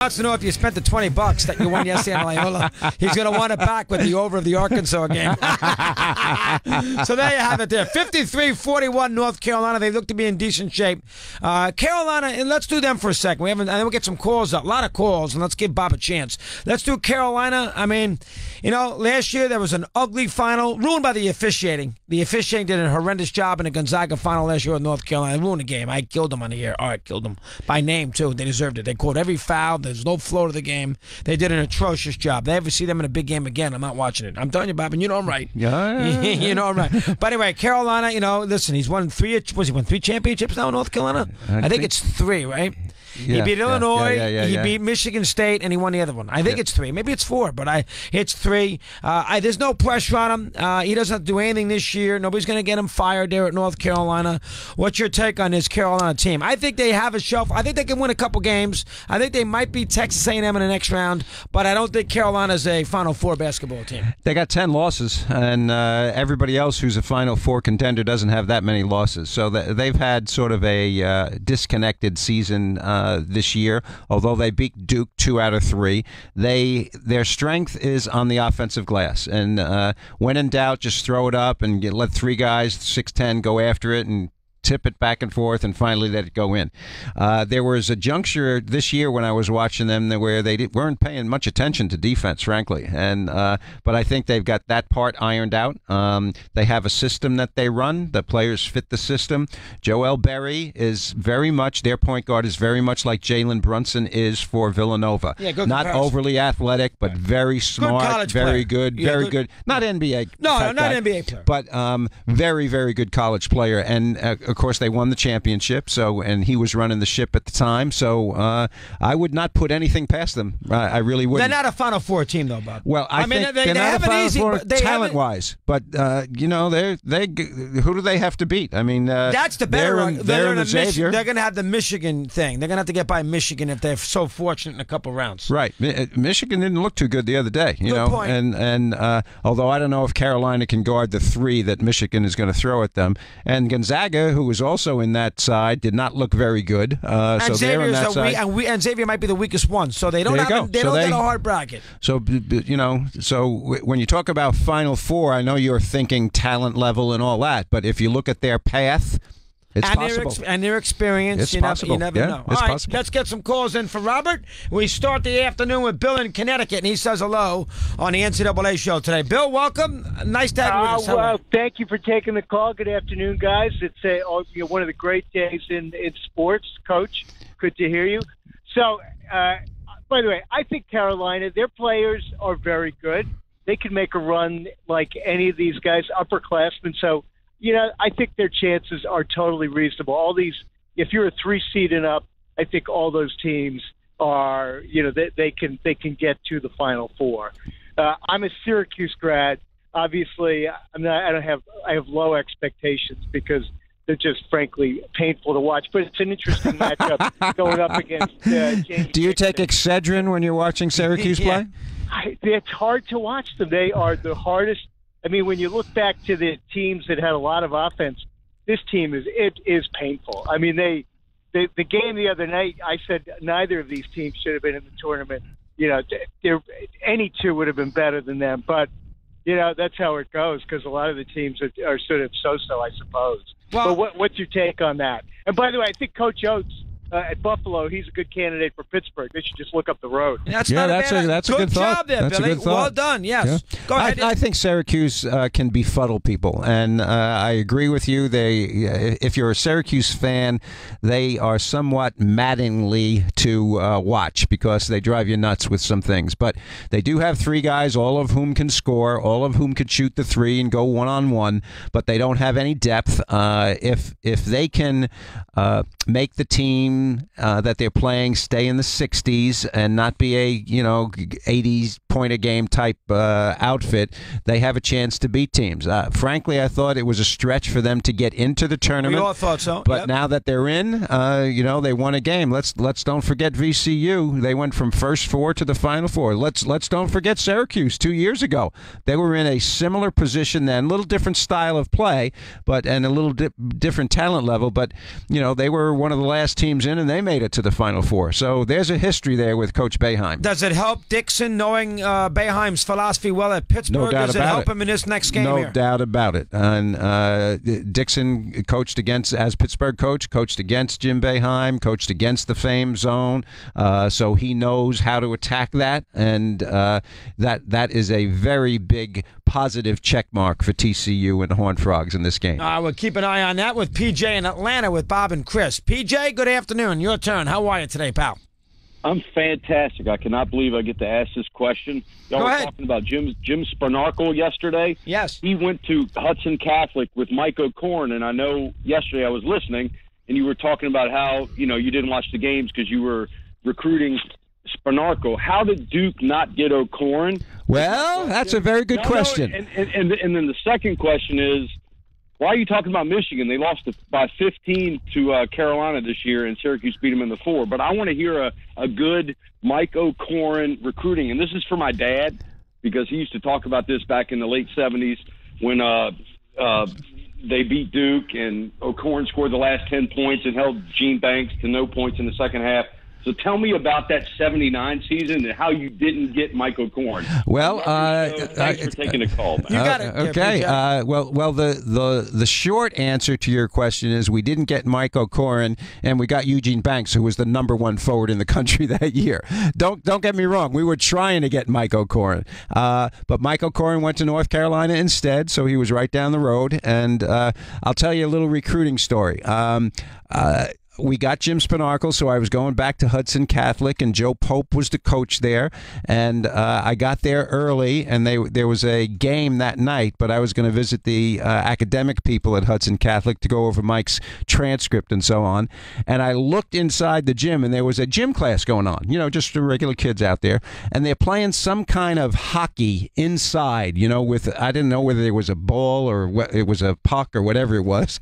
wants to know if you spent the $20 that you won yesterday on Loyola. He's going to want it back with the over of the Arkansas game. So there you have it there. 53-41 North Carolina. They look to be in decent shape. Carolina, and let's do them for a second. And then we'll get some calls up. A lot of calls, and let's give Bob a chance. Let's do Carolina. I mean, last year there was an ugly final ruined by the officiating. The officiating did a horrendous job in the Gonzaga final last year with North Carolina. They ruined the game. I killed them on the air. All right, killed them by name, too. They deserved it. They called every foul. There's no flow to the game. They did an atrocious job. They ever see them in a big game again, I'm not watching it. I'm telling you, Bob, and you know I'm right. Yeah. You know I'm right. But anyway, Carolina, listen, he's won three championships now in North Carolina? I think it's 3, right? He beat Illinois, he beat Michigan State, and he won the other one. I think it's 3. Maybe it's 4, but it's 3. There's no pressure on him. He doesn't have to do anything this year. Nobody's going to get him fired there at North Carolina. What's your take on this Carolina team? I think they have a shelf. I think they can win a couple games. I think they might beat Texas A&M in the next round, but I don't think Carolina's a Final Four basketball team. They got 10 losses, and everybody else who's a Final Four contender doesn't have that many losses. So they've had sort of a disconnected season this year, although they beat Duke 2 out of 3. Their strength is on the offensive glass, and when in doubt, just throw it up and let 3 guys, 6'10", go after it and tip it back and forth and finally let it go in. There was a juncture this year when I was watching them where they weren't paying much attention to defense, frankly. But I think they've got that part ironed out. They have a system that they run. The players fit the system. Joel Berry is very much, their point guard is very much like Jalen Brunson is for Villanova. Yeah, good not comparison. Overly athletic, but very smart, very good, very good. Not NBA. No, not NBA player. But very, very good college player. And of course, they won the championship, and he was running the ship at the time. So I would not put anything past them. I really wouldn't. They're not a Final Four team, though, Bob. Well, I think they're not a Final Four talent-wise. But, who do they have to beat? I mean, that's the better. They're in the Xavier. They're going to have the Michigan thing. They're going to have to get by Michigan if they're so fortunate in a couple rounds. Right. Michigan didn't look too good the other day. Good point. And although I don't know if Carolina can guard the 3 that Michigan is going to throw at them, and Gonzaga, who was also in that side, did not look very good. So they're on that side. And Xavier might be the weakest one. So they don't get a hard bracket. So when you talk about Final Four, I know you're thinking talent level and all that, but if you look at their path, it's possible. And their experience, it's you never know. It's all right, possible. let's get some calls in for Robert. We start the afternoon with Bill in Connecticut, and he says hello on the NCAA show today. Bill, welcome. Nice to have you with us. Well, thank you for taking the call. Good afternoon, guys. It's one of the great days in sports, Coach. Good to hear you. So, by the way, I think Carolina, their players are very good. They can make a run like any of these guys, upperclassmen. So, I think their chances are totally reasonable. All these, if you're a 3 seed and up, I think all those teams are, they can get to the Final Four. I'm a Syracuse grad. Obviously, I have low expectations because they're just frankly painful to watch. But it's an interesting matchup going up against James. Do you take Excedrin when you're watching Syracuse play? It's hard to watch them. They are the hardest. I mean, when you look back to the teams that had a lot of offense, this team is painful. I mean, the game the other night, I said neither of these teams should have been in the tournament. Any two would have been better than them. But, that's how it goes because a lot of the teams are sort of so-so, I suppose. Well, but what's your take on that? And by the way, I think Coach Oates at Buffalo, he's a good candidate for Pittsburgh. They should just look up the road. That's a good thought. Job there, that's Billy. A good thought. Well done. Yes. Yeah. Go ahead. I think Syracuse can befuddle people, and I agree with you. If you're a Syracuse fan, they are somewhat maddeningly to watch because they drive you nuts with some things. But they do have 3 guys, all of whom can score, all of whom could shoot the 3 and go one-on-one, but they don't have any depth. If they can make the team that they're playing stay in the 60s and not be a 80 point-a-game type outfit, they have a chance to beat teams. Frankly, I thought it was a stretch for them to get into the tournament. We all thought so. But now that they're in, they won a game. Let's don't forget VCU. They went from first four to the Final Four. Let's don't forget Syracuse 2 years ago. They were in a similar position then, a little different style of play, and a little different talent level. But they were one of the last teams in, and they made it to the Final Four. So there's a history there with Coach Boeheim. Does it help Dixon knowing Boeheim's philosophy well at Pittsburgh? No doubt Does it help him in this next game No here? doubt about it. And Dixon coached as Pittsburgh coach, coached against Jim Boeheim, coached against the Fame Zone, so he knows how to attack that, and that is a very big positive check mark for TCU and the Horned Frogs in this game. We'll keep an eye on that with PJ in Atlanta with Bob and Chris. PJ, good afternoon. Your turn. How are you today, pal? I'm fantastic. I cannot believe I get to ask this question. Y'all were talking about Jim Spanarkel yesterday. Yes. He went to Hudson Catholic with Mike O'Korn, and I know yesterday I was listening, and you were talking about how, you didn't watch the games because you were recruiting Spanarkel. How did Duke not get O'Korn? Well, that's a very good question. And then the second question is, why are you talking about Michigan? They lost by 15 to Carolina this year, and Syracuse beat them in the 4. But I want to hear a good Mike O'Korn recruiting. And this is for my dad, because he used to talk about this back in the late 70s when they beat Duke, and O'Korn scored the last 10 points and held Gene Banks to no points in the second half. So tell me about that 79 season and how you didn't get Mike O'Korn. Well, thanks for taking the call, man. You got it. Okay. Well, the short answer to your question is we didn't get Mike O'Korn, and we got Eugene Banks, who was the #1 forward in the country that year. Don't get me wrong. We were trying to get Mike O'Korn, but Mike O'Korn went to North Carolina instead, so he was right down the road. And I'll tell you a little recruiting story. We got Jim Spanarkel, so I was going back to Hudson Catholic, and Joe Pope was the coach there. And I got there early, and there was a game that night, but I was going to visit the academic people at Hudson Catholic to go over Mike's transcript and so on. And I looked inside the gym, and there was a gym class going on, just the regular kids out there. And they're playing some kind of hockey inside, with, I didn't know whether there was a ball or it was a puck or whatever it was.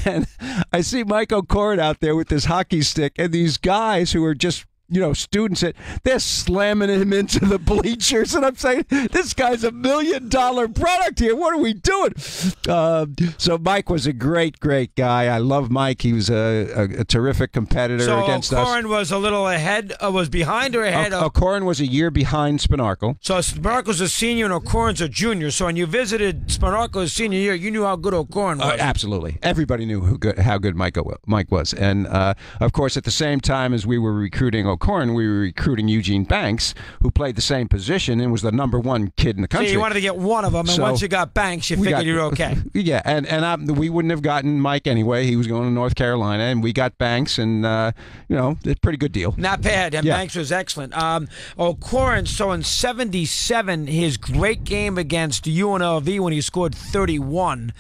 And I see Mike O'Korn out there with this hockey stick, and these guys who are just students, they're slamming him into the bleachers, and I'm saying, this guy's $1 million product here. What are we doing? So Mike was a great guy. I love Mike. He was a terrific competitor against us. So O'Korn was a little ahead, was behind or ahead? O'Korn was a year behind Spanarkel. So Spanarkel's a senior and O'Korn's a junior. So when you visited Spanarkel's senior year, you knew how good O'Korn was. Absolutely. Everybody knew how good Mike was. And, of course, at the same time as we were recruiting O'Korn, we were recruiting Eugene Banks, who played the same position and was the #1 kid in the country. So you wanted to get one of them, and once you got Banks, you figured you were okay. Yeah, and we wouldn't have gotten Mike anyway. He was going to North Carolina, and we got Banks, and a pretty good deal. Not bad, and Banks was excellent. O'Korn, so in '77, his great game against UNLV when he scored 31.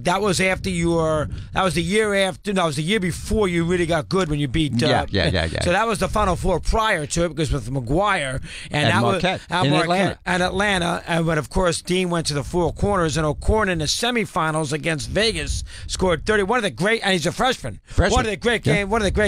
That was after that was the year after. No, it was the year before you really got good when you beat. Yeah. So that was the Final Four prior to it, because with McGuire and that Marquette was in Atlanta. And Atlanta, and when of course Dean went to the Four Corners, and O'Korn in the semifinals against Vegas scored 30. One of the great, and he's a freshman. One of the great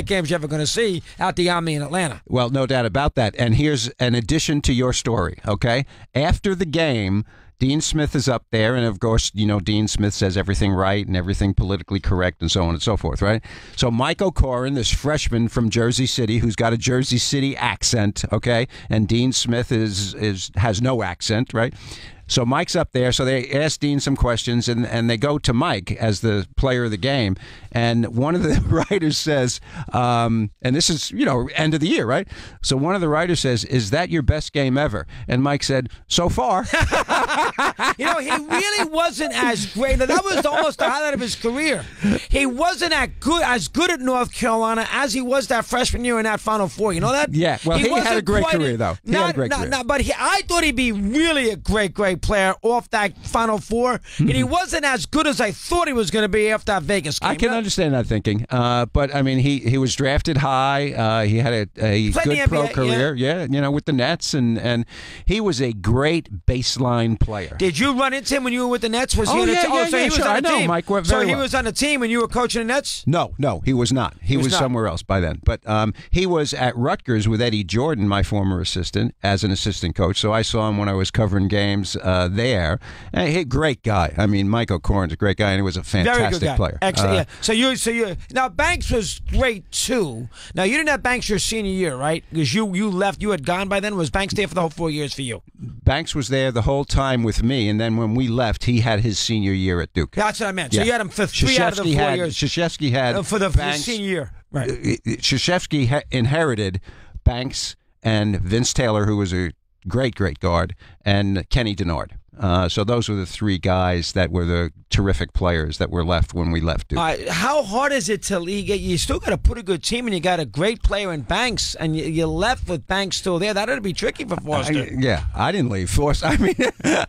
games you're ever going to see out the Omni in Atlanta. Well, no doubt about that. And here's an addition to your story. Okay, after the game, Dean Smith is up there, and of course, Dean Smith says everything right and everything politically correct and so on and so forth, right? So Mike O'Korn, this freshman from Jersey City who's got a Jersey City accent, okay, and Dean Smith has no accent, right? So Mike's up there, so they ask Dean some questions, and they go to Mike as the player of the game. And one of the writers says, and this is, end of the year, right? So one of the writers says, "Is that your best game ever?" And Mike said, "So far." He really wasn't as great. That was almost the highlight of his career. He wasn't as good at North Carolina as he was that freshman year in that Final Four. You know that? Yeah, well, he had a great career, though. He had a great career. But I thought he'd be really a great great player off that Final Four, and he wasn't as good as I thought he was going to be after that Vegas game. I can understand that thinking, but I mean, he was drafted high. He had a good pro career, with the Nets, and he was a great baseline player. Did you run into him when you were with the Nets? Was he he was sure. on I know, team. Mike. Very so he well. was on the team when you were coaching the Nets? No, he was not. He was not. somewhere else by then. But he was at Rutgers with Eddie Jordan, my former assistant, as an assistant coach. So I saw him when I was covering games there. And he, great guy. I mean, Mike O'Corn's a great guy, and he was a fantastic Very good guy. player. Excellent. So you now Banks was great too. Now you didn't have Banks your senior year, right? Because you left. You had gone by then. Was Banks there for the whole 4 years for you? Banks was there the whole time with me, and then when we left, he had his senior year at Duke. That's what I meant. So you had him for 3 out of the 4 years. Krzyzewski had for the Banks, senior year. Right. Krzyzewski inherited Banks and Vince Taylor, who was a great guard, and Kenny Denard. So those were the three guys that were the terrific players that were left when we left Duke. How hard is it to leave? You still got to put a good team, and you got a great player in Banks, and you left with Banks still there. That ought to be tricky for Foster. I didn't leave. Foster. I mean,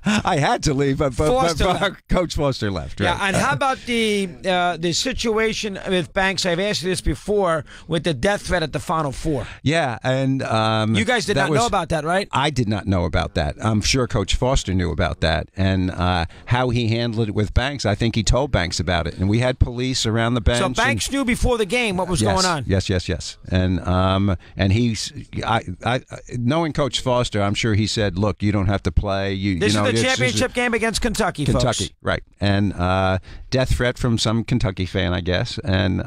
I had to leave, but Coach Foster left. Right? Yeah, and how about the situation with Banks? I've asked you this before with the death threat at the Final Four. Yeah, and you guys did not know about that, right? I did not know about that. I'm sure Coach Foster knew about that, and how he handled it with Banks. I think he told Banks about it, and we had police around the bench. So Banks knew before the game what was going on. Yes, and he's knowing Coach Foster, I'm sure he said, "Look, you don't have to play." This is the championship game against Kentucky, folks. Right? And death threat from some Kentucky fan, I guess, and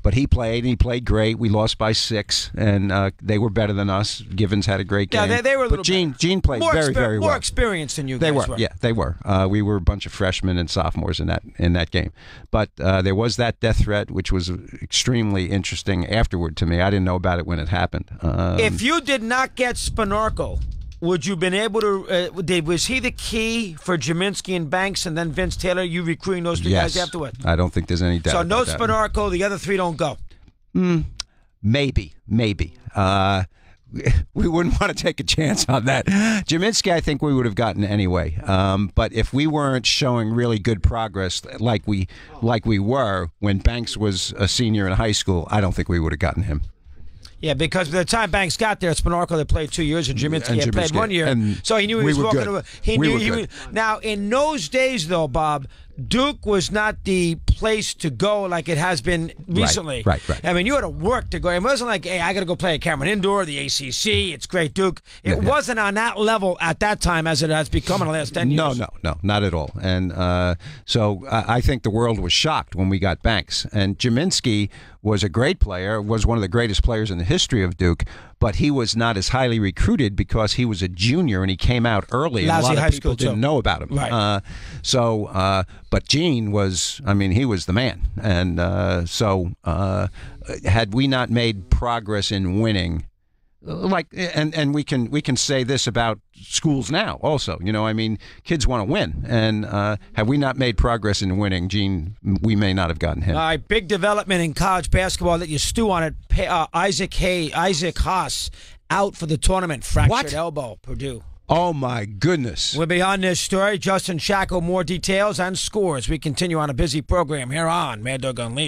but he played, and he played great. We lost by 6, and they were better than us. Givens had a great game. Yeah, they were a little but Gene played very well. More experienced than you guys were. Yeah, they were. We were a bunch of freshmen and sophomores in that game. But there was that death threat, which was extremely interesting afterward to me. I didn't know about it when it happened. If you did not get Spinarco, would you been able to? Was he the key for Jaminski and Banks, and then Vince Taylor? You recruiting those three guys afterward? I don't think there's any doubt. So no about Spinarco, the other 3 don't go. Maybe. We wouldn't want to take a chance on that. Jaminski, I think we would have gotten anyway. But if we weren't showing really good progress like we were when Banks was a senior in high school, I don't think we would have gotten him. Yeah, because by the time Banks got there, Spinarco had played 2 years, and Jaminski had played 1 year. So he knew he was walking away. He knew he was. Now, in those days, though, Bob, Duke was not the place to go like it has been recently. Right. I mean, you had to work to go. It wasn't like, hey, I got to go play at Cameron Indoor, the ACC. It's great, Duke. It wasn't on that level at that time as it has become in the last 10 years. No, not at all. And so I think the world was shocked when we got Banks. And Jaminski was a great player, was one of the greatest players in the history of Duke, but he was not as highly recruited because he was a junior and he came out early, and a lot of people didn't know about him. Right. But Gene was, he was the man. And had we not made progress in winning, and we can say this about schools now also, kids want to win, and have we not made progress in winning, Gene, we may not have gotten him. All right, big development in college basketball that you stew on it. Isaac Haas out for the tournament, fractured elbow, Purdue. Oh, my goodness. We'll be on this story. Justin Shackel, more details and scores. We continue on a busy program here on Mad Dog Unleashed.